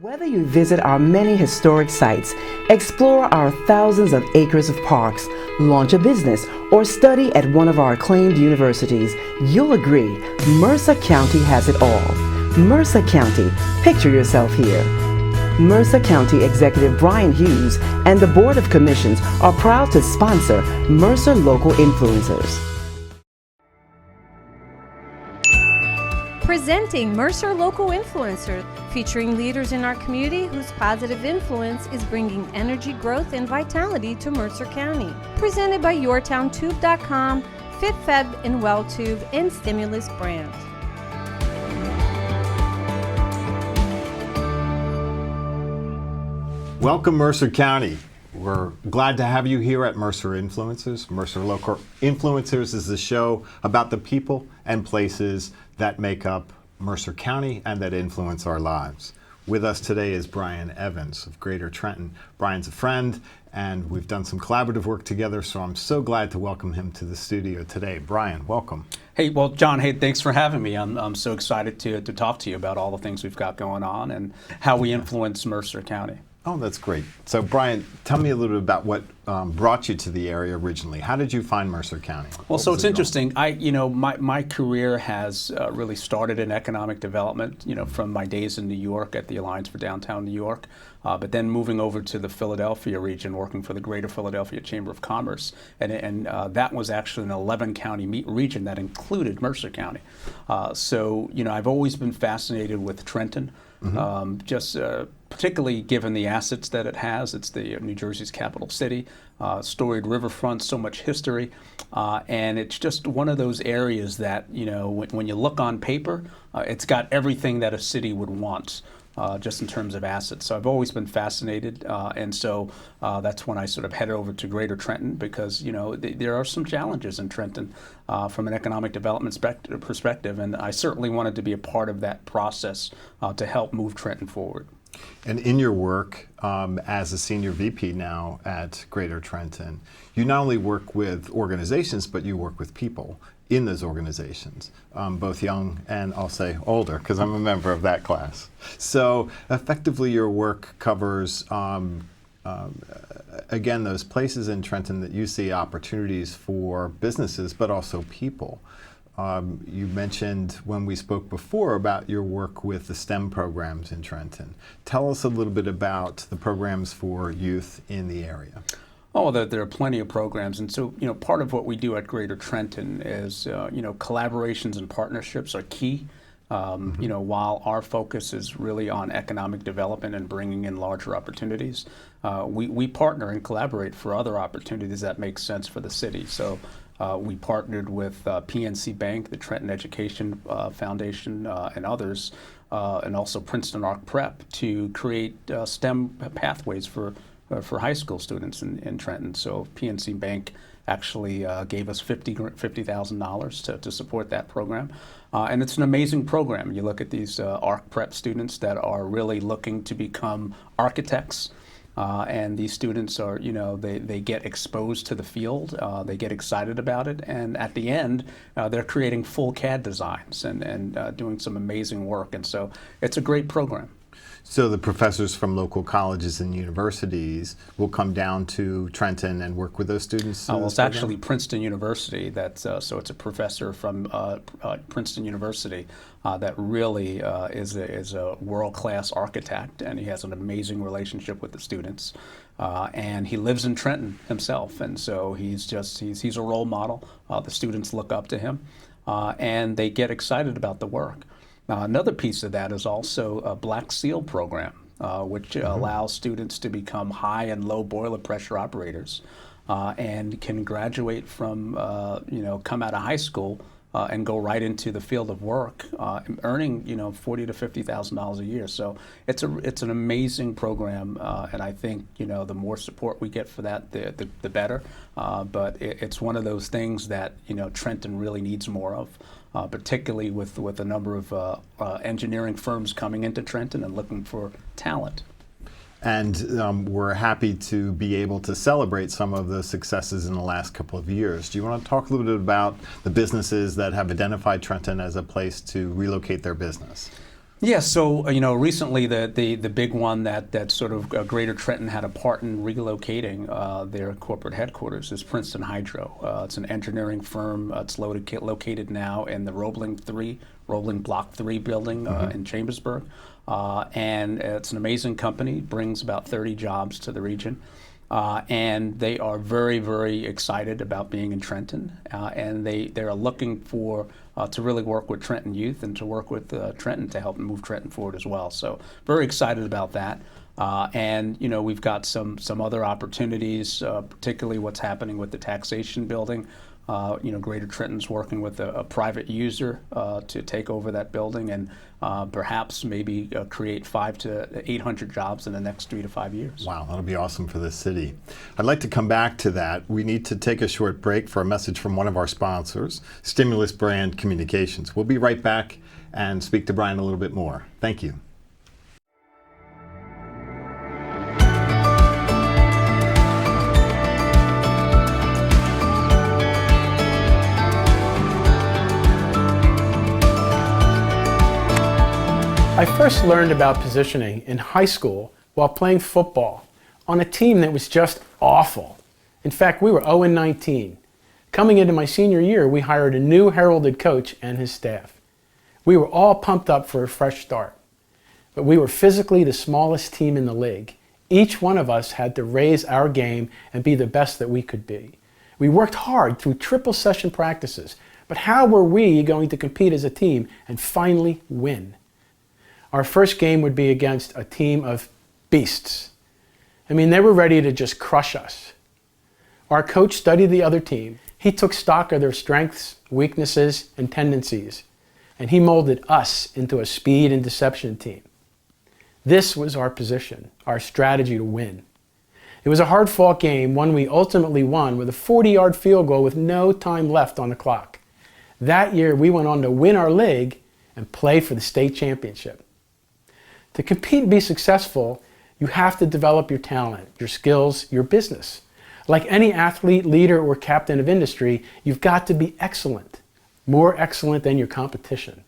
Whether you visit our many historic sites, explore our thousands of acres of parks, launch a business, or study at one of our acclaimed universities, you'll agree Mercer County has it all. Mercer County, picture yourself here. Mercer County Executive Bryan and the Board of Commissions are proud to sponsor Mercer Local Influencers. Presenting Mercer Local Influencers, featuring leaders in our community whose positive influence is bringing energy, growth, and vitality to Mercer County. Presented by YourTownTube.com, Fifth Feb and WellTube, and Stimulus Brand. Welcome, Mercer County. We're glad to have you here at Mercer Influencers. Mercer Local Influencers is the show about the people and places that make up Mercer County and that influence our lives. With us today is Bryan Evans of Greater Trenton. Bryan's a friend, and we've done some collaborative work together, so I'm so glad to welcome him to the studio today. Bryan, welcome. Hey, well, John, hey, thanks for having me. I'm so excited to talk to you about all the things we've got going on and how we influence Mercer County. Oh, that's great. So, Bryan, tell me a little bit about what brought you to the area originally. How did you find Mercer County? Well, so it's interesting. My career has really started in economic development, from my days in New York at the Alliance for Downtown New York, but then moving over to the Philadelphia region, working for the Greater Philadelphia Chamber of Commerce. And that was actually an 11-county region that included Mercer County. I've always been fascinated with Trenton. Particularly given the assets that it has. It's the New Jersey's capital city, storied riverfront, so much history, and it's just one of those areas that, when you look on paper, it's got everything that a city would want. Just in terms of assets. So I've always been fascinated, and so that's when I sort of headed over to Greater Trenton because, there are some challenges in Trenton from an economic development perspective, and I certainly wanted to be a part of that process to help move Trenton forward. And in your work as a senior VP now at Greater Trenton, you not only work with organizations, but you work with people in those organizations, both young and I'll say older, because I'm a member of that class. So effectively your work covers, again, those places in Trenton that you see opportunities for businesses, but also people. You mentioned when we spoke before about your work with the STEM programs in Trenton. Tell us a little bit about the programs for youth in the area. Oh, there are plenty of programs, and so part of what we do at Greater Trenton is collaborations and partnerships are key. While our focus is really on economic development and bringing in larger opportunities, we partner and collaborate for other opportunities that make sense for the city. So we partnered with PNC Bank, the Trenton Education Foundation, and others, and also Princeton Arc Prep to create STEM pathways for high school students in Trenton. So PNC Bank actually gave us $50,000 to support that program. And it's an amazing program. You look at these ARC Prep students that are really looking to become architects. And these students are, they get exposed to the field, they get excited about it, and at the end, they're creating full CAD designs and doing some amazing work. And so it's a great program. So the professors from local colleges and universities will come down to Trenton and work with those students? Well, it's actually Princeton University. So it's a professor from Princeton University that really is a world-class architect, and he has an amazing relationship with the students. And he lives in Trenton himself, and so he's a role model. The students look up to him, and they get excited about the work. Another piece of that is also a Black SEAL program, which allows students to become high and low boiler pressure operators and can graduate from, come out of high school and go right into the field of work, earning, $40,000 to $50,000 a year. So it's an amazing program, and I think, the more support we get for that, the better. But it's one of those things that, Trenton really needs more of. Particularly with a number of engineering firms coming into Trenton and looking for talent. And we're happy to be able to celebrate some of the successes in the last couple of years. Do you want to talk a little bit about the businesses that have identified Trenton as a place to relocate their business? Yeah, so recently the big one that sort of Greater Trenton had a part in relocating their corporate headquarters is Princeton Hydro. It's an engineering firm. It's located now in the Roebling Block 3 building in Chambersburg. And it's an amazing company, brings about 30 jobs to the region. And they are very, very excited about being in Trenton. And they are looking for to really work with Trenton youth and to work with Trenton to help move Trenton forward as well. So very excited about that. And we've got some other opportunities, particularly what's happening with the taxation building. Greater Trenton's working with a private user to take over that building and perhaps maybe create 500 to 800 jobs in the next 3 to 5 years. Wow, that'll be awesome for this city. I'd like to come back to that. We need to take a short break for a message from one of our sponsors, Stimulus Brand Communications. We'll be right back and speak to Bryan a little bit more. Thank you. I first learned about positioning in high school while playing football on a team that was just awful. In fact, we were 0-19. Coming into my senior year, we hired a new heralded coach and his staff. We were all pumped up for a fresh start, but we were physically the smallest team in the league. Each one of us had to raise our game and be the best that we could be. We worked hard through triple session practices, but how were we going to compete as a team and finally win? Our first game would be against a team of beasts. I mean, they were ready to just crush us. Our coach studied the other team. He took stock of their strengths, weaknesses, and tendencies, and he molded us into a speed and deception team. This was our position, our strategy to win. It was a hard-fought game, one we ultimately won with a 40-yard field goal with no time left on the clock. That year, we went on to win our league and play for the state championship. To compete and be successful, you have to develop your talent, your skills, your business. Like any athlete, leader, or captain of industry, you've got to be excellent, more excellent than your competition.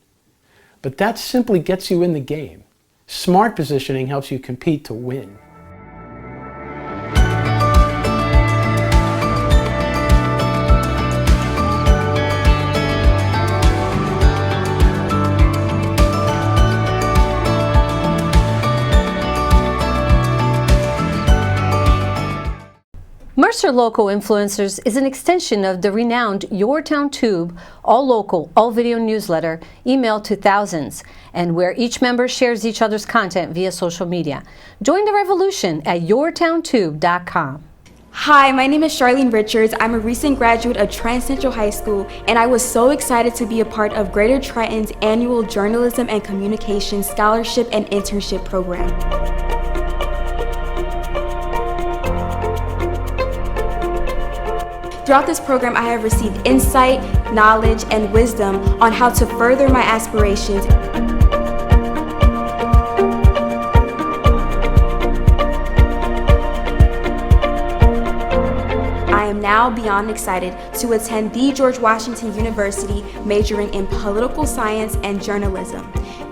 But that simply gets you in the game. Smart positioning helps you compete to win. Mercer Local Influencers is an extension of the renowned Your Town Tube, all local, all video newsletter, emailed to thousands, and where each member shares each other's content via social media. Join the revolution at yourtowntube.com. Hi, my name is Charlene Richards. I'm a recent graduate of Trenton Central High School, and I was so excited to be a part of Greater Trenton's annual Journalism and Communications Scholarship and Internship Program. Throughout this program, I have received insight, knowledge, and wisdom on how to further my aspirations. I am now beyond excited to attend the George Washington University, majoring in political science and journalism.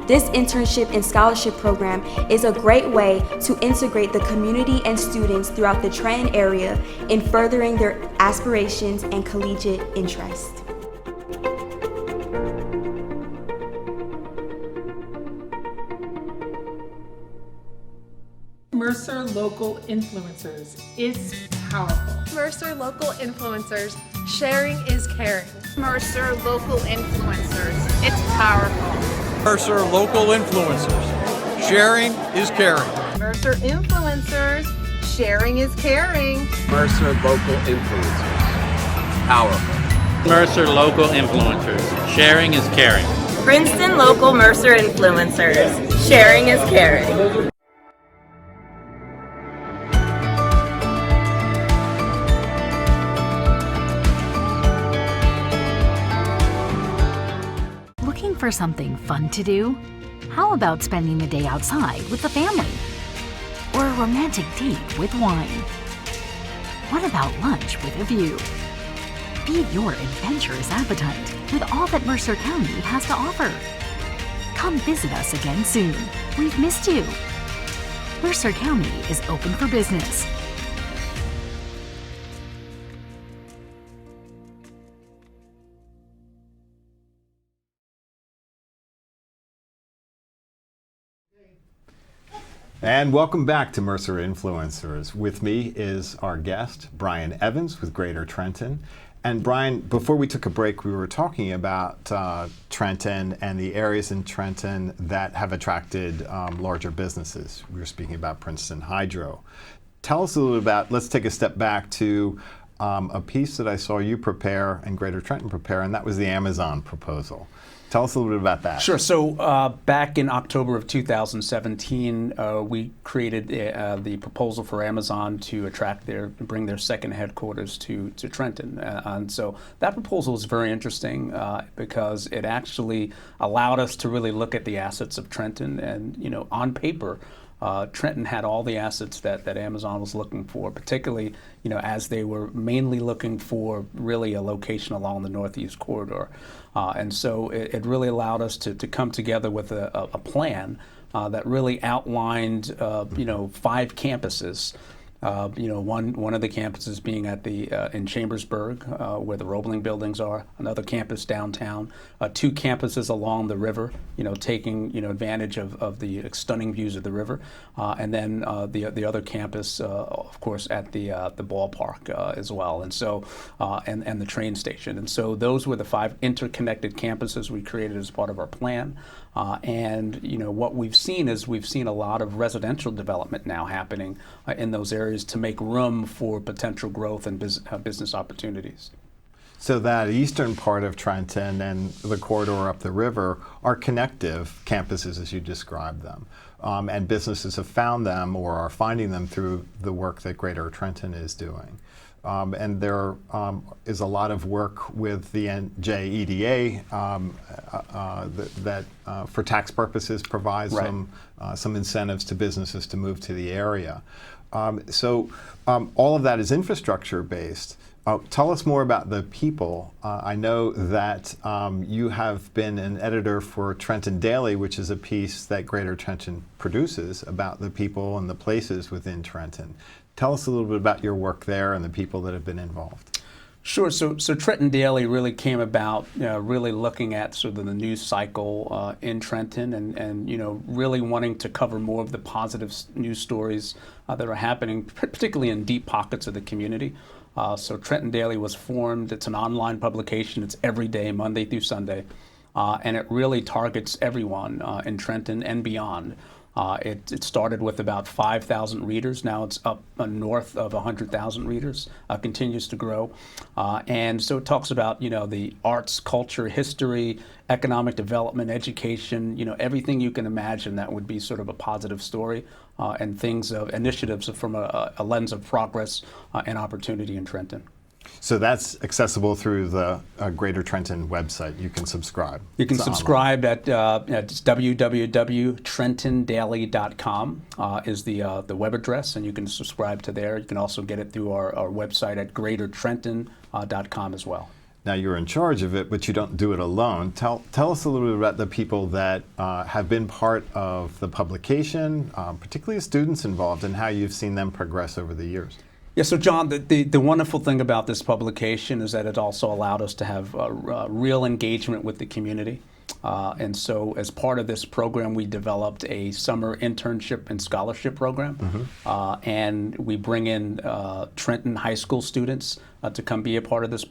This internship and scholarship program is a great way to integrate the community and students throughout the Trenton area in furthering their aspirations and collegiate interests. Mercer Local Influencers is powerful. Mercer Local Influencers, sharing is caring. Mercer Local Influencers, it's powerful. Mercer Local Influencers, sharing is caring. Mercer Influencers, sharing is caring. Mercer Local Influencers, powerful. Mercer Local Influencers, sharing is caring. Princeton Local Mercer Influencers, sharing is caring. For something fun to do? How about spending the day outside with the family? Or a romantic date with wine? What about lunch with a view? Feed your adventurous appetite with all that Mercer County has to offer. Come visit us again soon. We've missed you. Mercer County is open for business. And welcome back to Mercer Influencers. With me is our guest, Bryan Evans with Greater Trenton. And Bryan, before we took a break, we were talking about Trenton and the areas in Trenton that have attracted larger businesses. We were speaking about Princeton Hydro. Tell us a little about, let's take a step back to a piece that I saw you prepare and Greater Trenton prepare, and that was the Amazon proposal. Tell us a little bit about that. Sure. So back in October of 2017, we created the proposal for Amazon to bring their second headquarters to Trenton. And so that proposal is very interesting because it actually allowed us to really look at the assets of Trenton. And, you know, on paper, Trenton had all the assets that Amazon was looking for, particularly, you know, as they were mainly looking for really a location along the Northeast Corridor. And so it really allowed us to come together with a plan that really outlined, you know, 5 campuses. You know, one of the campuses being at in Chambersburg, where the Roebling buildings are. Another campus downtown. 2 campuses along the river. You know, taking advantage of the stunning views of the river, and then the other campus, of course, at the ballpark as well. And so and the train station. And so those were the 5 interconnected campuses we created as part of our plan. And you know what we've seen is a lot of residential development now happening in those areas to make room for potential growth and business opportunities. So that eastern part of Trenton and the corridor up the river are connective campuses as you described them. And businesses have found them or are finding them through the work that Greater Trenton is doing. And there is a lot of work with the NJEDA that for tax purposes provides some incentives to businesses to move to the area. So all of that is infrastructure based. Tell us more about the people. I know that you have been an editor for Trenton Daily, which is a piece that Greater Trenton produces about the people and the places within Trenton. Tell us a little bit about your work there and the people that have been involved. Sure. So Trenton Daily really came about really looking at sort of the news cycle in Trenton and you know really wanting to cover more of the positive news stories that are happening, particularly in deep pockets of the community. So Trenton Daily was formed. It's an online publication. It's every day, Monday through Sunday, and it really targets everyone in Trenton and beyond. It started with about 5,000 readers. Now it's up north of 100,000 readers, continues to grow. And so it talks about, you know, the arts, culture, history, economic development, education, you know, everything you can imagine that would be sort of a positive story and initiatives from a lens of progress and opportunity in Trenton. So that's accessible through the Greater Trenton website. You can subscribe. You can subscribe at www.trentondaily.com is the web address, and you can subscribe to there. You can also get it through our website at greatertrenton.com as well. Now you're in charge of it, but you don't do it alone. Tell us a little bit about the people that have been part of the publication, particularly students involved, and how you've seen them progress over the years. Yeah, so John, the wonderful thing about this publication is that it also allowed us to have real engagement with the community. And so as part of this program, we developed a summer internship and scholarship program. Mm-hmm. And we bring in Trenton high school students to come be a part of this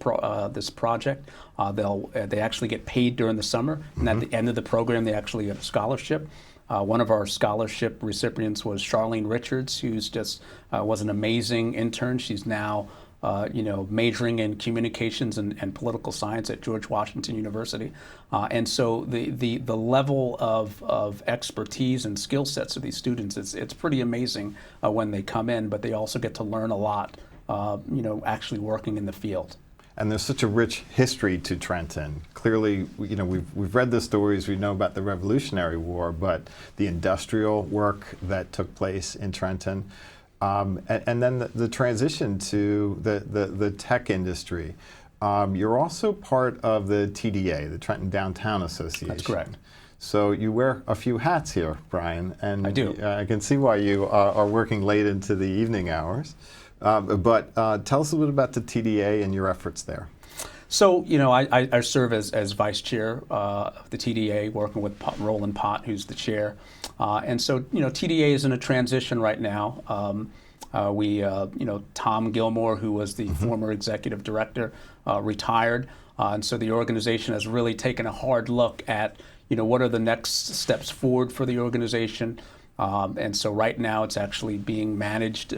project. They actually get paid during the summer, mm-hmm. and at the end of the program, they actually get a scholarship. One of our scholarship recipients was Charlene Richards, who's just was an amazing intern. She's now majoring in communications and political science at George Washington University. And so the level of expertise and skill sets of these students, it's pretty amazing when they come in, but they also get to learn a lot, actually working in the field. And there's such a rich history to Trenton. Clearly, we've read the stories, we know about the Revolutionary War, but the industrial work that took place in Trenton, and then the transition to the tech industry. You're also part of the TDA, the Trenton Downtown Association. That's correct. So you wear a few hats here, Bryan, and I do. I can see why you are working late into the evening hours. But tell us a little bit about the TDA and your efforts there. So, you know, I serve as vice chair of the TDA, working with Roland Pott, who's the chair. And so, you know, TDA is in a transition right now. You know, Tom Gilmore, who was the former executive director, retired. And so the organization has really taken a hard look at, you know, what are the next steps forward for the organization. And so right now it's actually being managed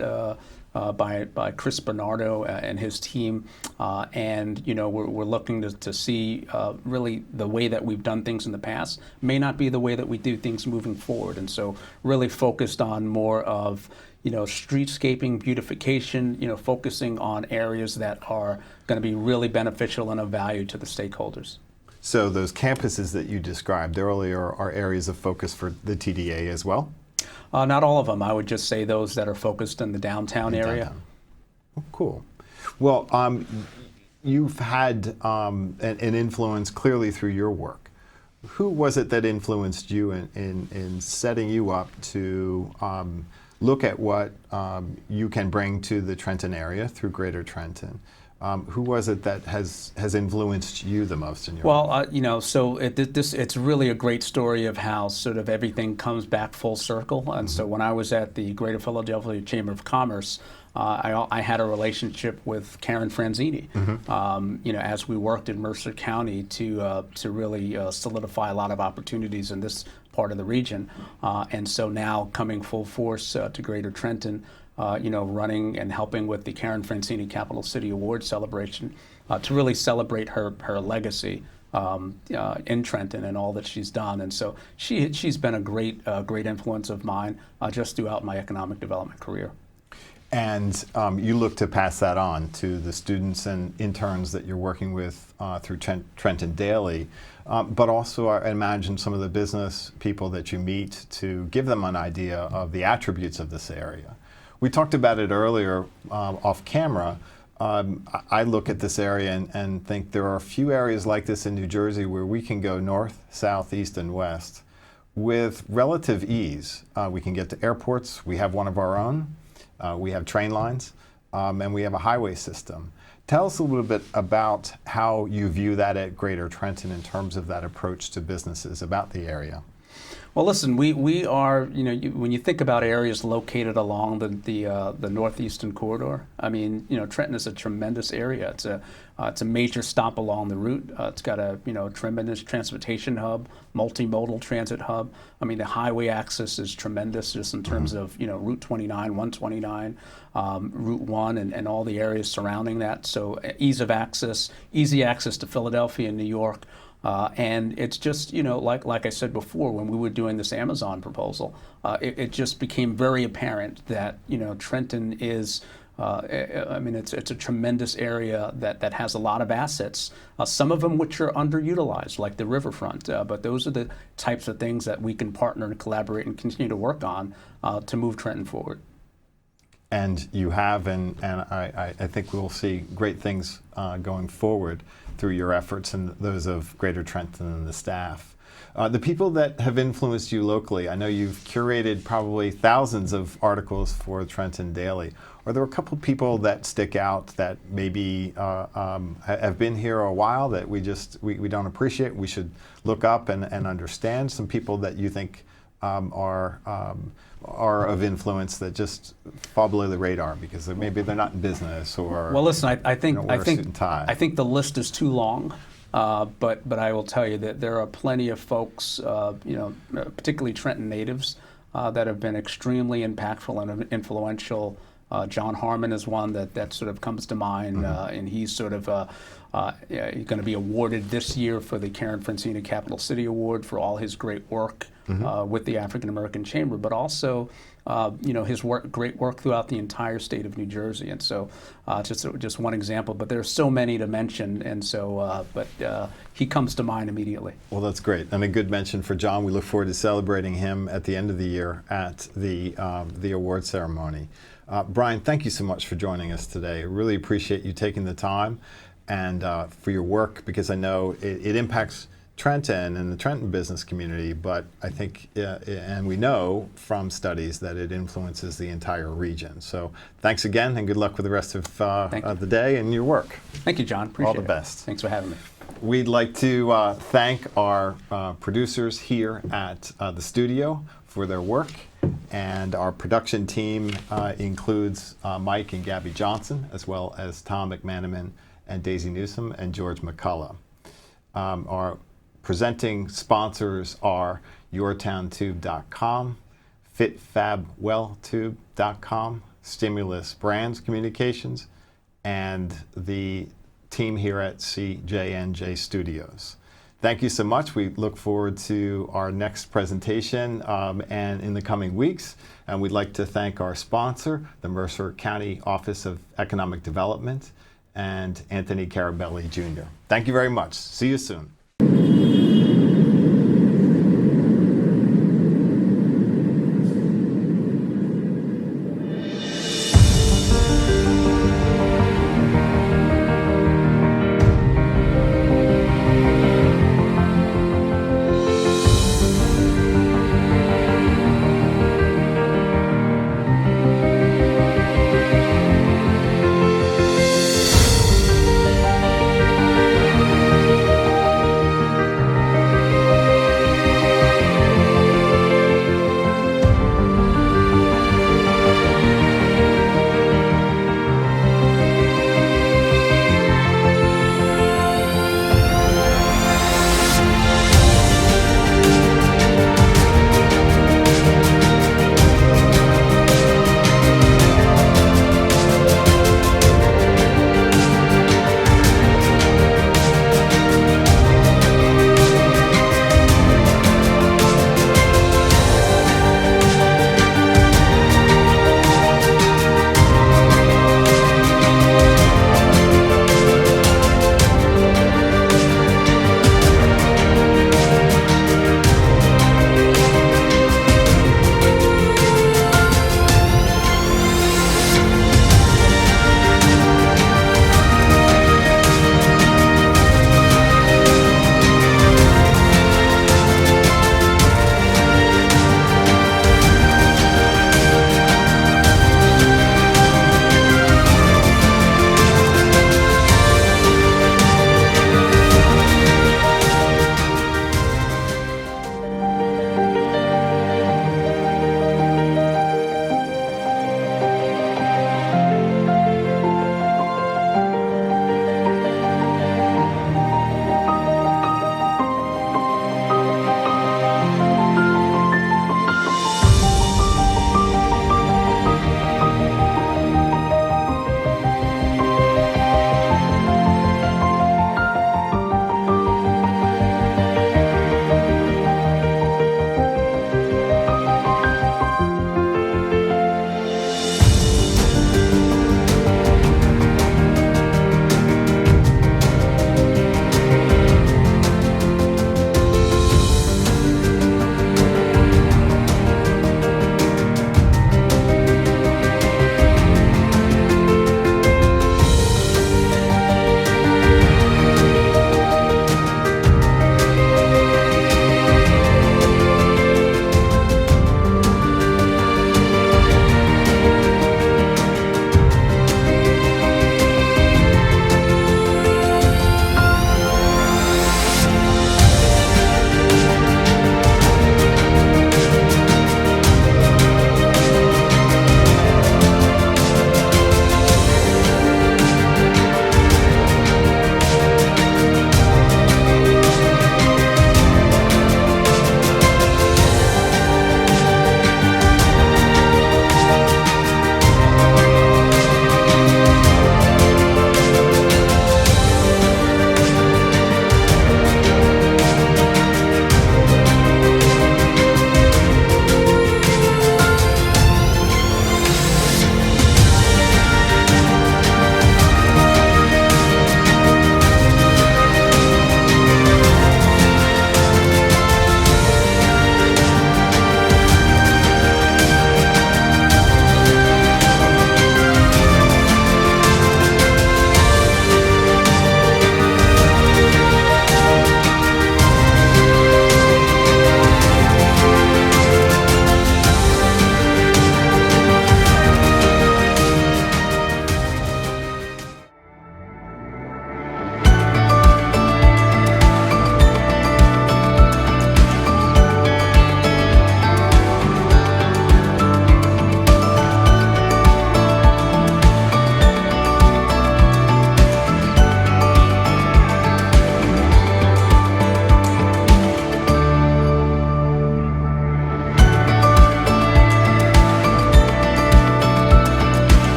by Chris Bernardo and his team, and you know we're looking to see really the way that we've done things in the past may not be the way that we do things moving forward, and so really focused on more of, you know, streetscaping, beautification, you know, focusing on areas that are going to be really beneficial and of value to the stakeholders. So those campuses that you described earlier are areas of focus for the TDA as well? Not all of them. I would just say those that are focused in the downtown area. Downtown. Oh, cool. Well, you've had an influence clearly through your work. Who was it that influenced you in setting you up to look at what you can bring to the Trenton area through Greater Trenton? Who was it that has influenced you the most in your life? Well, you know, so it's really a great story of how sort of everything comes back full circle. And so when I was at the Greater Philadelphia Chamber of Commerce, I had a relationship with Karen Franzini, you know, as we worked in Mercer County to really solidify a lot of opportunities in this part of the region. And so now coming full force to Greater Trenton, you know, running and helping with the Karen Francini Capital City Award celebration to really celebrate her legacy in Trenton and all that she's done. And so she's been a great influence of mine just throughout my economic development career. And you look to pass that on to the students and interns that you're working with through Trenton Daily, but also I imagine some of the business people that you meet to give them an idea of the attributes of this area. We talked about it earlier off camera. I look at this area and think there are a few areas like this in New Jersey where we can go north, south, east, and west with relative ease. We can get to airports. We have one of our own. We have train lines, and we have a highway system. Tell us a little bit about how you view that at Greater Trenton in terms of that approach to businesses about the area. Well, listen, we are, you know, when you think about areas located along the northeastern corridor, I mean, you know, Trenton is a tremendous area. It's a major stop along the route. It's got a, you know, tremendous transportation hub, multimodal transit hub. I mean, the highway access is tremendous just in terms of, you know, Route 29, 129, Route 1, and all the areas surrounding that. So ease of access, easy access to Philadelphia and New York. And it's just, you know, like I said before, when we were doing this Amazon proposal, it just became very apparent that, you know, Trenton is, I mean, it's a tremendous area that has a lot of assets, some of them which are underutilized, like the riverfront. But those are the types of things that we can partner and collaborate and continue to work on to move Trenton forward. And you have, and I think we'll see great things going forward through your efforts and those of Greater Trenton and the staff. The people that have influenced you locally, I know you've curated probably thousands of articles for Trenton Daily. Are there a couple people that stick out that maybe have been here a while that we don't appreciate, we should look up and understand? Some people that you think are of influence that just fall below the radar because maybe they're not in business or. Well, listen, I think the list is too long, but I will tell you that there are plenty of folks, you know, particularly Trenton natives, that have been extremely impactful and influential. John Harmon is one that sort of comes to mind, and he's sort of going to be awarded this year for the Karen Francini Capital City Award for all his great work with the African American Chamber, but also you know, his great work throughout the entire state of New Jersey. And so just one example, but there's so many to mention, and so but he comes to mind immediately. Well, that's great, and a good mention for John. We look forward to celebrating him at the end of the year at the award ceremony. Bryan, thank you so much for joining us today. I really appreciate you taking the time and for your work, because I know it impacts Trenton and the Trenton business community, but I think, and we know from studies that it influences the entire region. So thanks again, and good luck with the rest of the day and your work. Thank you, John. Appreciate it. All the best. Thanks for having me. We'd like to thank our producers here at the studio for their work, and our production team includes Mike and Gabby Johnson, as well as Tom McManaman and Daisy Newsom and George McCullough. Our presenting sponsors are YourTownTube.com, FitFabWellTube.com, Stimulus Brands Communications, and the team here at CJNJ Studios. Thank you so much. We look forward to our next presentation and in the coming weeks. And we'd like to thank our sponsor, the Mercer County Office of Economic Development, and Anthony Carabelli Jr. Thank you very much. See you soon.